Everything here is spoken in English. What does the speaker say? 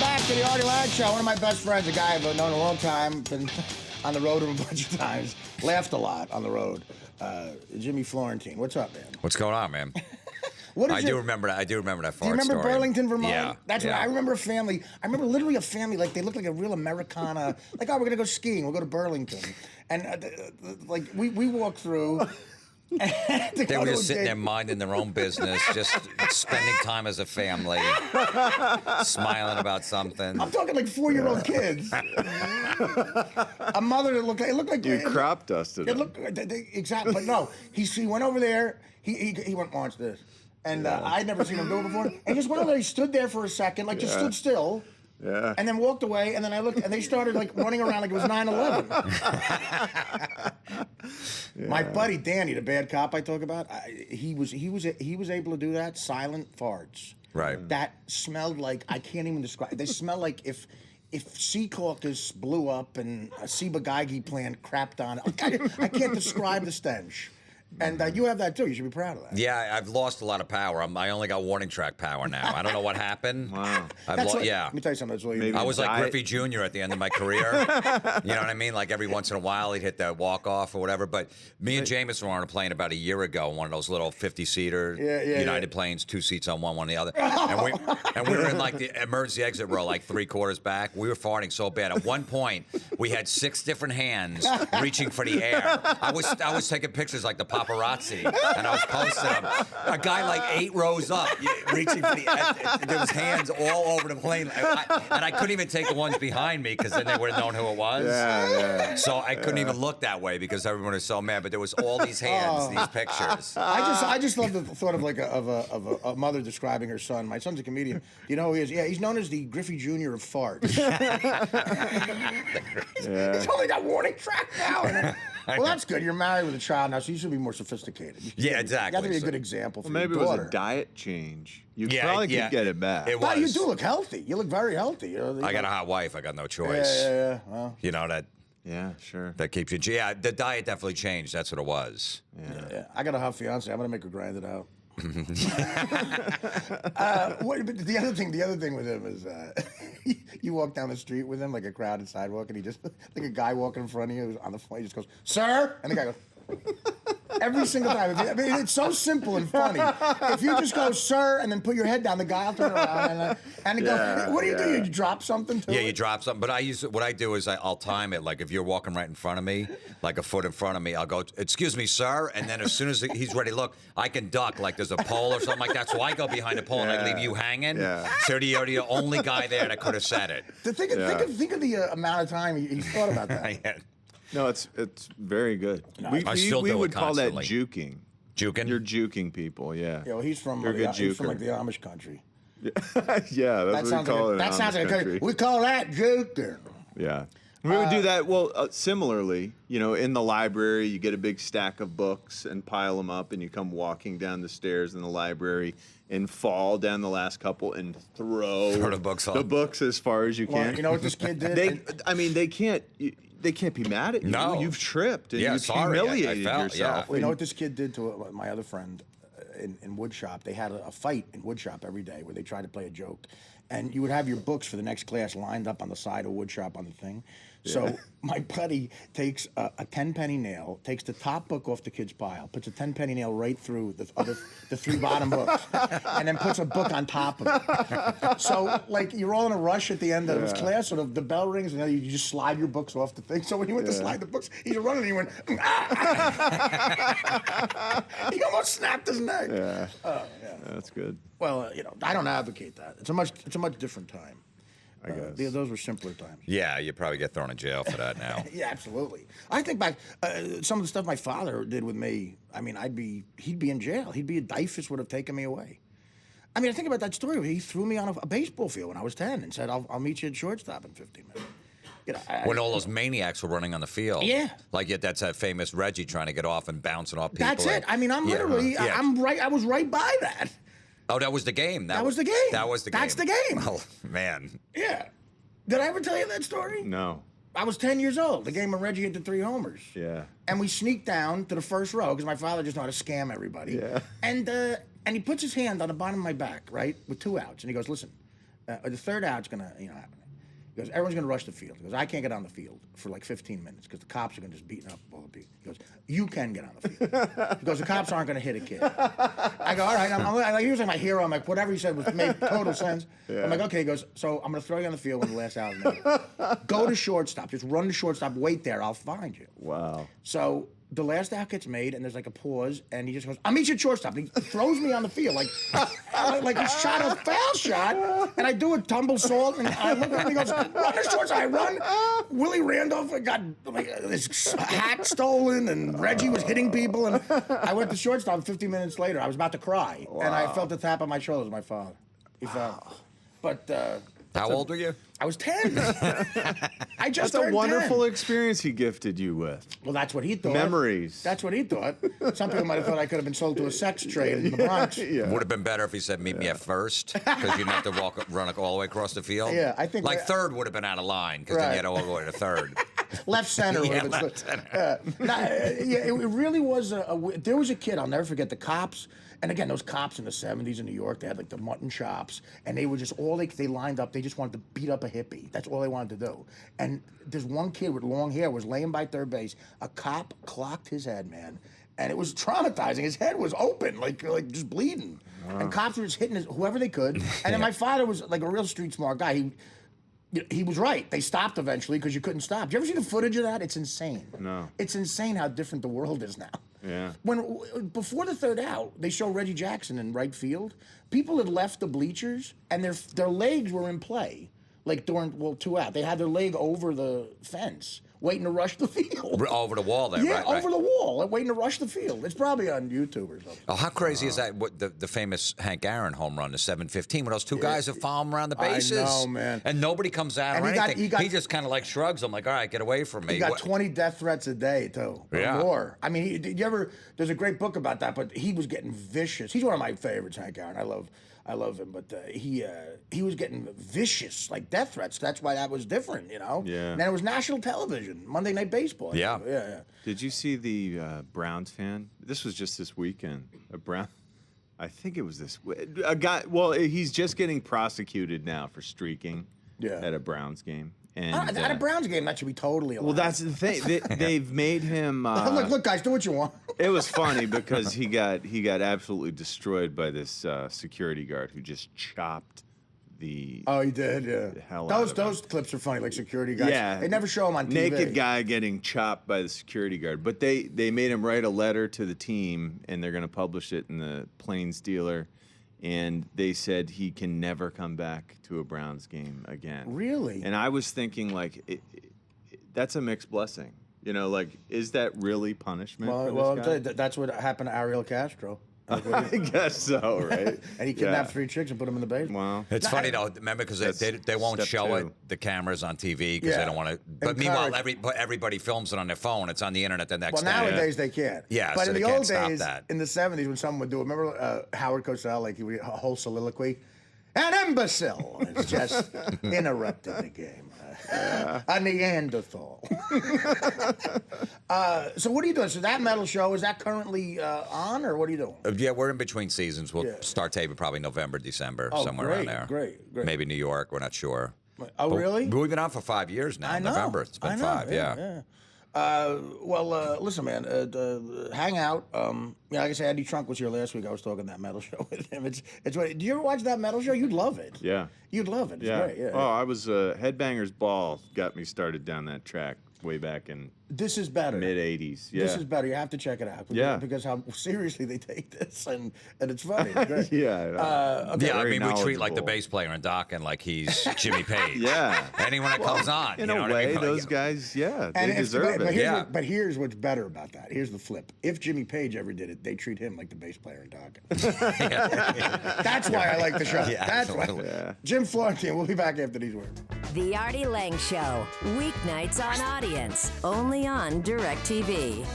back to the Artie Lange Show. One of my best friends, a guy I've known a long time, been on the road with him a bunch of times, laughed a lot on the road. Jimmy Florentine. What's up, man? What's going on, man? I do remember that fart story. Do you remember story. Burlington, Vermont? Yeah. That's what I remember. A family. I remember literally a family, like they looked like a real Americana. Like, oh, we're gonna go skiing. We'll go to Burlington, and like we walked through. They were just sitting there minding their own business, just spending time as a family, smiling about something. I'm talking like 4-year-old kids. A mother that looked like you crop dusted. It looked exactly, but no. He went over there. He went, watch this, and I'd never seen him do it before. And he just went over there. He stood there for a second, like just stood still. Yeah. And then walked away, and then I looked, and they started like running around like it was 9/11. My buddy Danny, the bad cop I talk about, he was able to do that. Silent farts. Right. That smelled like, I can't even describe. They smell like if Sea Caucus blew up and a Ciba-Geigy plant crapped on it. I can't describe the stench. And you have that too. You should be proud of that. Yeah, I've lost a lot of power. I only got warning track power now. I don't know what happened. Wow. Yeah. Let me tell you something. That's really I was like Griffey Jr. at the end of my career. You know what I mean? Like every once in a while he'd hit that walk-off or whatever. But me and Jameson were on a plane about a year ago, one of those little 50-seater United planes, 2 seats on one the other. And we were in like the emergency exit row, like 3/4 back. We were farting so bad. At one point, we had 6 different hands reaching for the air. I was taking pictures like the paparazzi, and I was posting them. A guy like 8 rows up, reaching for the air. There was hands all over the plane. And I couldn't even take the ones behind me because then they would have known who it was. Yeah. So I couldn't even look that way because everyone was so mad. But there was all these hands, these pictures. I just love the thought of like a mother describing her son. My son's a comedian. You know who he is? Yeah, he's known as the Griffey Jr. of farts. He's only got warning track now. Well, that's good. You're married with a child now, so you should be more sophisticated. Yeah, exactly. You have to be a good example for your maybe it daughter. was a diet change. You probably could get it back. It was. But you do look healthy. You look very healthy. You know, I got a hot wife. I got no choice. Yeah. Well, you know that. Yeah, sure. That keeps you. Yeah, the diet definitely changed. That's what it was. yeah. I got a hot fiance. I'm gonna make her grind it out. But the other thing with him is you walk down the street with him like a crowded sidewalk, and he just like a guy walking in front of you on the phone. He just goes, "Sir," and the guy goes. Every single time. I mean, it's so simple and funny. If you just go, "Sir," and then put your head down, the guy will turn around and go, "What do you do? You drop something to it?" Yeah, you drop something. But what I do is I'll time it. Like if you're walking right in front of me, like a foot in front of me, I'll go, "Excuse me, sir," and then as soon as he's ready to look, I can duck. Like there's a pole or something like that, so I go behind the pole and I leave you hanging. Yeah. So you're the only guy there that could have said it. Think of the amount of time he thought about that. Yeah. No, it's very good. We would call that juking. Juking? You're juking people, yeah. Yeah, well, he's from like the Amish country. Yeah, that's what we call it. That sounds like a country. We call that juking. Yeah. We would do that, well, similarly, you know, in the library, you get a big stack of books and pile them up, and you come walking down the stairs in the library and fall down the last couple and throw the books as far as you can. Well, you know what this kid did? They can't be mad at you. No. You've tripped and you've sorry. humiliated I felt, yourself. Yeah. Well, you know what this kid did to my other friend in woodshop? They had a fight in woodshop every day where they tried to play a joke. And you would have your books for the next class lined up on the side of woodshop on the thing. So my buddy takes a 10-penny nail, takes the top book off the kid's pile, puts a 10-penny nail right through the 3 bottom books, and then puts a book on top of it. So, like, you're all in a rush at the end of class, so the bell rings, and then you just slide your books off the thing. So when you went to slide the books, he's running, and he went, he almost snapped his neck. Yeah. That's good. Well, you know, I don't advocate that. It's a much different time. I guess. Those were simpler times. Yeah, you probably get thrown in jail for that now. Yeah, absolutely. I think back some of the stuff my father did with me. I mean, he'd be in jail. He'd be a DYFS would have taken me away. I mean, I think about that story. He threw me on a baseball field when I was 10 and said, "I'll meet you at shortstop in 15 minutes." You know, when all those maniacs were running on the field. Yeah. Like that's that famous Reggie trying to get off and bouncing off people. That's it. I mean, I'm literally, I'm right. I was right by that. Oh, that was the game. That was the game. That was the game. That's the game. Oh, man. Yeah. Did I ever tell you that story? No. I was 10 years old. The game when Reggie hit the 3 homers. Yeah. And we sneaked down to the first row because my father just knew how to scam everybody. Yeah. And he puts his hand on the bottom of my back, right, with 2 outs, and he goes, "Listen, The third out's gonna, happen. He goes, everyone's gonna rush the field. He goes, I can't get on the field for like 15 minutes because the cops are gonna just beating up all the people. He goes, you can get on the field. He goes, the cops aren't gonna hit a kid. I go, all right. I'm like, he was like my hero. I'm like, whatever he said made total sense. Yeah. I'm like, okay. He goes, so I'm gonna throw you on the field when the last out is made. Go to shortstop. Just run to shortstop. Wait there. I'll find you. Wow. So the last out gets made, and there's like a pause, and he just goes, I'm each shortstop. And he throws me on the field, like he shot a foul shot, and I do a tumble salt, and I look at him, he goes, run to shortstop. I run. Willie Randolph got like his hat stolen, and Reggie was hitting people, and I went to shortstop 15 minutes later. I was about to cry, and I felt the tap on my shoulder. My father. He felt. But how old are you? I was 10. I just That's a wonderful 10. experience he gifted you with. Well, that's what he thought. Memories. That's what he thought. Some people might have thought I could have been sold to a sex trade in the Bronx. Yeah. Would have been better if he said, meet me at first, because you didn't have to run all the way across the field. Yeah, I think... Like third would have been out of line, because then you had to all the way to third. Left center. Yeah, would have been left center. it really was there was a kid, I'll never forget, the cops. And again, those cops in the 70s in New York, they had like the mutton chops, and they were just they lined up. They just wanted to beat up a hippie. That's all they wanted to do. And there's one kid with long hair was laying by third base. A cop clocked his head, man, and it was traumatizing. His head was open, like just bleeding. And cops were just hitting whoever they could. And then my father was like a real street smart guy. He was right. They stopped eventually because you couldn't stop. Do you ever see the footage of that? It's insane. No. It's insane how different the world is now. Yeah. Before the third out, they show Reggie Jackson in right field. People had left the bleachers and their legs were in play. Like during 2 out, they had their leg over the fence, waiting to rush the field. Over the wall there, yeah, right? over the wall, waiting to rush the field. It's probably on YouTube or something. Oh, how crazy is that? What the famous Hank Aaron home run, the 715, with those two guys that follow him around the bases. I know, man. And nobody comes out And or anything. he He just kind of like shrugs. I'm like, all right, get away from me. He got 20 death threats a day, too. Or Yeah. more. I mean, there's a great book about that, but he was getting vicious. He's one of my favorites, Hank Aaron. I love him, but he was getting vicious, like death threats. That's why that was different, Yeah. And then it was national television, Monday Night Baseball. Yeah. Yeah. Did you see the Browns fan? This was just this weekend. I think it was a guy. Well, he's just getting prosecuted now for streaking at a Browns game. And, At a Browns game, that should be totally allowed. well, that's the thing. They've made him. Look, guys, do what you want. It was funny because he got absolutely destroyed by this security guard who just chopped the. Oh, he did, yeah. The hell out of those clips are funny, like security guys. Yeah, They never show them on TV. Naked guy getting chopped by the security guard, but they made him write a letter to the team, and they're going to publish it in the Plains Dealer. And they said he can never come back to a Browns game again. Really? And I was thinking, like, that's a mixed blessing. You know, like, is that really punishment for this I'll guy? tell you, that's what happened to Ariel Castro. I guess so, right? And he kidnapped 3 chicks and put them in the basement. Wow. It's funny though. Remember, because they won't step show 2. it, the cameras on TV, because they don't want to. But meanwhile, everybody films it on their phone. It's on the internet the next Well, day. nowadays they can't. Yeah, but so in they the can't old stop days, that. in the 70s, when someone would do it, remember Howard Cosell, like he would a whole soliloquy? An imbecile has just interrupted the game. A Neanderthal. So what are you doing? So that metal show, is that currently on, or what are you doing? Yeah, we're in between seasons. We'll start taping probably November, December, somewhere around there. Great. Maybe New York. We're not sure. Oh, But really? We've been on for 5 years now. I know. November. It's been 5. Yeah. Listen, man, hang out. Like I said, Andy Trunk was here last week. I was talking that metal show with him. It's. Do you ever watch that metal show? You'd love it. Yeah. You'd love it. It's Yeah. great. Yeah. Oh, I was Headbangers Ball got me started down that track way back in This is better. mid '80s. Yeah. This is better. You have to check it out. Because how seriously they take this, and it's funny. It's great. Yeah. Okay. Yeah, I Very mean, we treat like the knowledgeable. bass player in Dokken like he's Jimmy Page. Yeah. Anyone that comes on, In you know a what I way, mean? Like, those guys, they And deserve but it. here's but here's what's better about that. Here's the flip. If Jimmy Page ever did it, they treat him like the bass player in Dokken. That's why I like the show. Yeah, That's why. absolutely. Yeah. Jim Florentine. We'll be back after these words. The Artie Lange Show, weeknights on Audience, only on DirecTV.